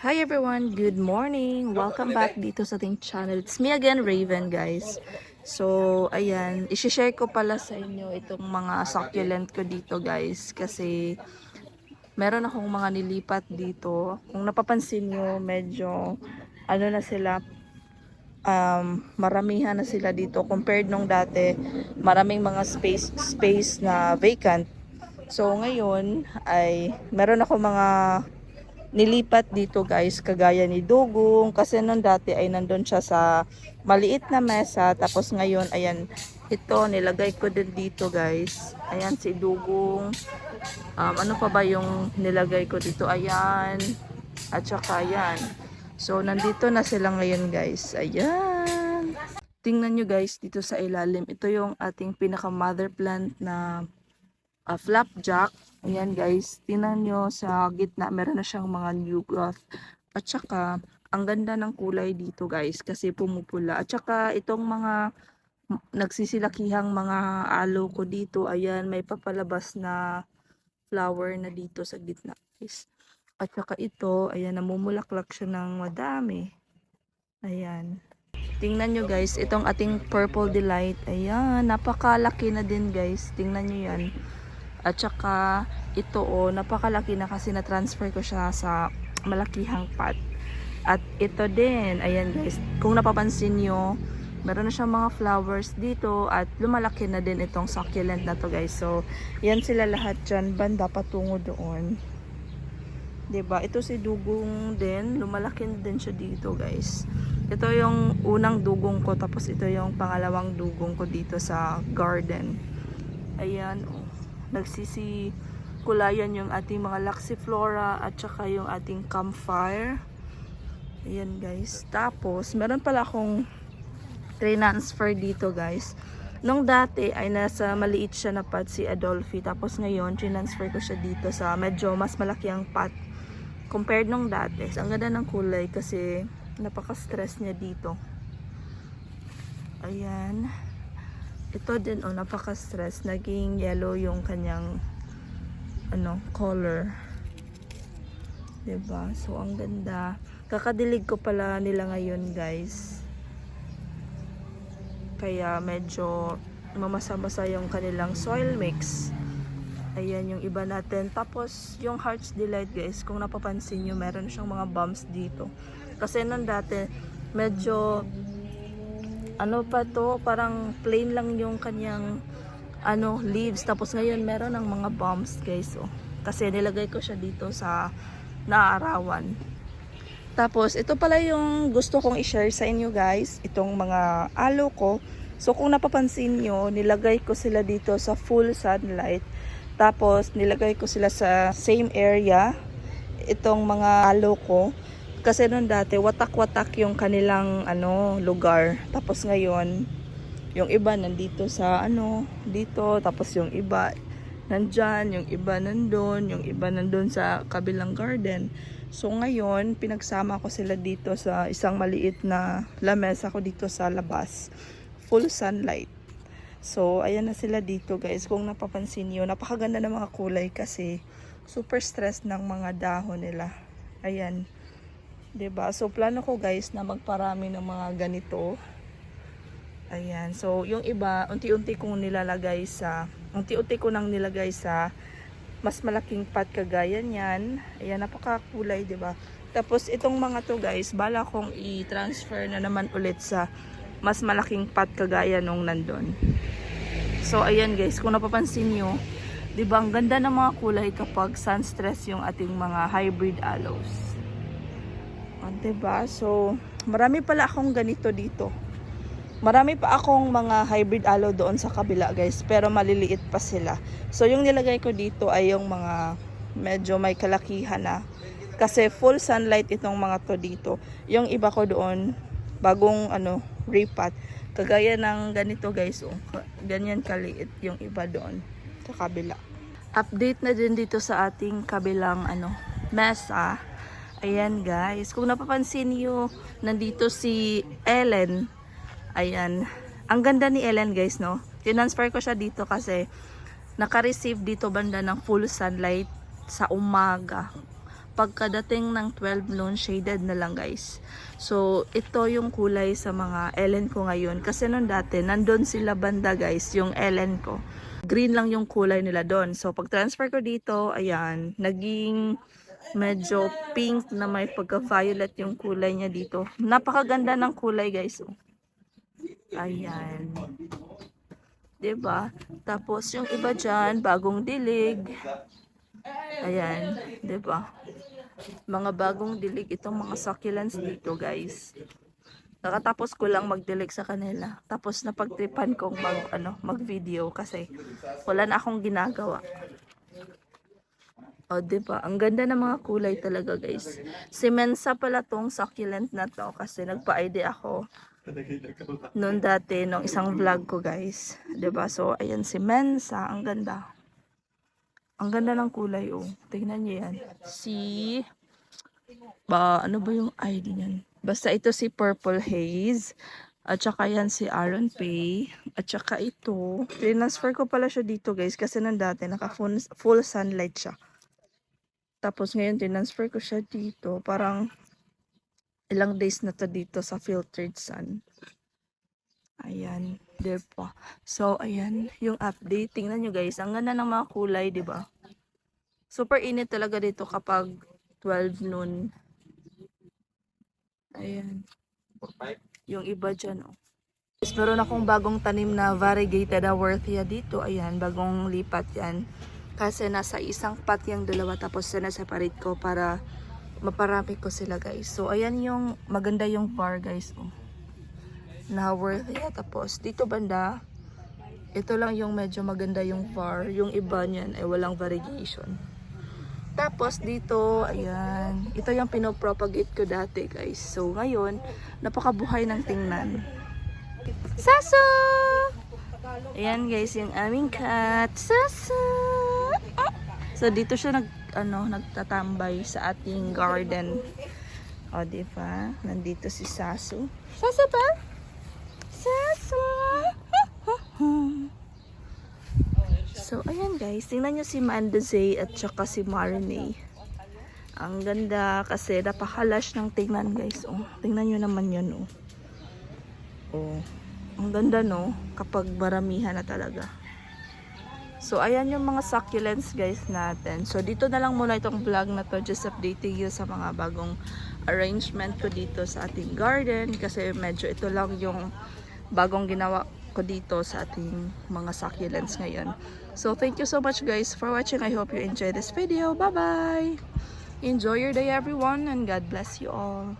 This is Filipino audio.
Hi everyone, good morning! Welcome back dito sa ating channel. It's me again, Raven guys. So, ayan, isi-share ko pala sa inyo itong mga succulent ko dito guys. Kasi, meron akong mga nilipat dito. Kung napapansin nyo, medyo, ano na sila, maramihan na sila dito. Compared nung dati, maraming mga space na vacant. So, ngayon, ay, meron ako mga nilipat dito guys, kagaya ni Dugong, kasi nung dati ay nandun siya sa maliit na mesa, tapos ngayon ayan, ito nilagay ko din dito guys. Ayan si Dugong. Ano pa ba yung nilagay ko dito? Ayan, at saka ayan. So nandito na sila ngayon guys. Ayan, tingnan nyo guys dito sa ilalim, ito yung ating pinaka mother plant na flapjack. Ayan guys, tingnan nyo sa gitna, meron na siyang mga new growth. At saka, ang ganda ng kulay dito guys, kasi pumupula. At saka, itong mga nagsisilakihang mga aloe ko dito, ayan, may papalabas na flower na dito sa gitna guys. At saka ito, ayan, namumulaklak siya ng madami. Ayan. Tingnan nyo guys, itong ating purple delight, ayan, napakalaki na din guys. Tingnan nyo yan. At saka ito napakalaki na kasi na-transfer ko siya sa malakihang pot. At ito din, ayan guys, kung napapansin nyo, meron na siyang mga flowers dito at lumalaki na din itong succulent na to guys. So, yan sila lahat dyan, banda patungo doon. 'Di ba? Ito si Dugong din, lumalaki din siya dito guys. Ito yung unang dugong ko, tapos ito yung pangalawang dugong ko dito sa garden. Ayan, nagsisikulayan yung ating mga Laxiflora at saka yung ating campfire. Ayan guys. Tapos, meron pala akong transfer dito guys. Nung dati ay nasa maliit siya na pot si Adolphi. Tapos ngayon, transfer ko siya dito sa medyo mas malaki ang pot. Compared nung dati. So, ang ganda ng kulay kasi napaka-stress niya dito. Ayan. Ito din napaka-stress, naging yellow yung kanyang color. 'Di ba? So ang ganda. Kakadilig ko pala nila ngayon, guys. Kaya medyo mamasa-masa yung kanilang soil mix. Ayan yung iba natin. Tapos yung Heart's Delight, guys, kung napapansin niyo, meron siyang mga bumps dito. Kasi nung dati medyo pa to, parang plain lang yung kanyang leaves, tapos ngayon meron ng mga bumps guys. Kasi nilagay ko siya dito sa naarawan. Tapos ito pala yung gusto kong i-share sa inyo guys, itong mga aloe ko. So kung napapansin nyo, nilagay ko sila dito sa full sunlight, tapos nilagay ko sila sa same area, itong mga aloe ko. Kasi noon dati, watak-watak yung kanilang lugar. Tapos ngayon, yung iba nandito sa dito. Tapos yung iba nandyan, yung iba nandun, yung iba nandun sa kabilang garden. So ngayon, pinagsama ko sila dito sa isang maliit na lamesa ko dito sa labas. Full sunlight. So, ayan na sila dito guys. Kung napapansin nyo, napakaganda ng mga kulay kasi super stress ng mga dahon nila. Ayan. 'Di ba? So plano ko guys na magparami ng mga ganito. Ayan. So yung iba unti-unti ko nang nilagay sa mas malaking pot kagaya niyan. Ayan, napakakulay, 'di ba? Tapos itong mga to guys, bala kong i-transfer na naman ulit sa mas malaking pot kagaya nung nandun. So ayan guys, kung napapansin niyo, 'di ba, ang ganda ng mga kulay kapag sun stress yung ating mga hybrid aloes. Diba? So, marami pala akong ganito dito. Marami pa akong mga hybrid aloe doon sa kabila guys, pero maliliit pa sila. So, yung nilagay ko dito ay yung mga medyo may kalakihan na. Kasi full sunlight itong mga to dito. Yung iba ko doon, bagong repot. Kagaya ng ganito guys, ganyan kaliit yung iba doon sa kabila. Update na din dito sa ating kabilang mesa. Ayan guys, kung napapansin niyo, nandito si Ellen. Ayan, ang ganda ni Ellen guys, no? Tinransfer ko siya dito kasi naka-receive dito banda ng full sunlight sa umaga. pagkadating ng 12 noon, shaded na lang guys. So, ito yung kulay sa mga Ellen ko ngayon. Kasi nung dati, nandun sila banda guys, yung Ellen ko. Green lang yung kulay nila doon. So, pag transfer ko dito, ayan, naging medyo pink na may pagka-violet yung kulay niya dito. Napakaganda ng kulay guys. Ayan. 'Di ba? Tapos yung iba dyan, bagong dilig. Ayan, 'di ba? Mga bagong dilig itong mga succulents dito, guys. Nakatapos ko lang magdilig sa kanila. Tapos napagtripan kong mag-video kasi wala na akong ginagawa. O, 'di ba? Ang ganda ng mga kulay talaga, guys. Si Mensa pala tong succulent na to kasi nagpa-ID ako noon dati, nung isang vlog ko guys. 'Di ba? So, ayan si Mensa. Ang ganda. Ang ganda ng kulay, oh. Tingnan niyo yan. Ano ba yung ID niyan? Basta ito si Purple Haze. At saka yan si Aaron Pay. At saka ito. Transfer ko pala siya dito guys. Kasi nang dati naka full sunlight siya. Tapos ngayon transfer ko siya dito. Parang ilang days na to dito sa filtered sun. Ayan, diba? So, ayan, yung update. Tingnan nyo guys, ang ganda ng mga kulay, diba? Super init talaga dito kapag 12 noon. Ayan. Yung iba dyan, oh. Meron akong bagong tanim na variegated Worthia dito. Ayan, bagong lipat yan. Kasi nasa isang pot yung dalawa, tapos na-separate ko para maparami ko sila guys. So ayan yung maganda yung var guys, oh. Na Worthia. Tapos dito banda, ito lang yung medyo maganda yung var. Yung iba niyan ay walang variegation. Tapos dito, ayan, ito yung pinopropagate ko dati guys. So ngayon, napakabuhay ng tingnan. Saso! Ayan guys, yung aming cat. Saso! So dito siya nagtatambay sa ating garden. O, diba? Nandito si Sasu. Sasu ba? Sasu! So, ayan guys. Tingnan nyo si Mandazay at saka si Marinay. Ang ganda kasi napakalash ng tingnan guys. Oh, tingnan nyo naman yun. Oh. Oh. Ang ganda no? Kapag maramihan na talaga. So, ayan yung mga succulents guys natin. So, dito na lang muna itong vlog na to. Just updating you sa mga bagong arrangement ko dito sa ating garden. Kasi medyo ito lang yung bagong ginawa ko dito sa ating mga succulents ngayon. So, thank you so much guys for watching. I hope you enjoyed this video. Bye-bye! Enjoy your day everyone and God bless you all.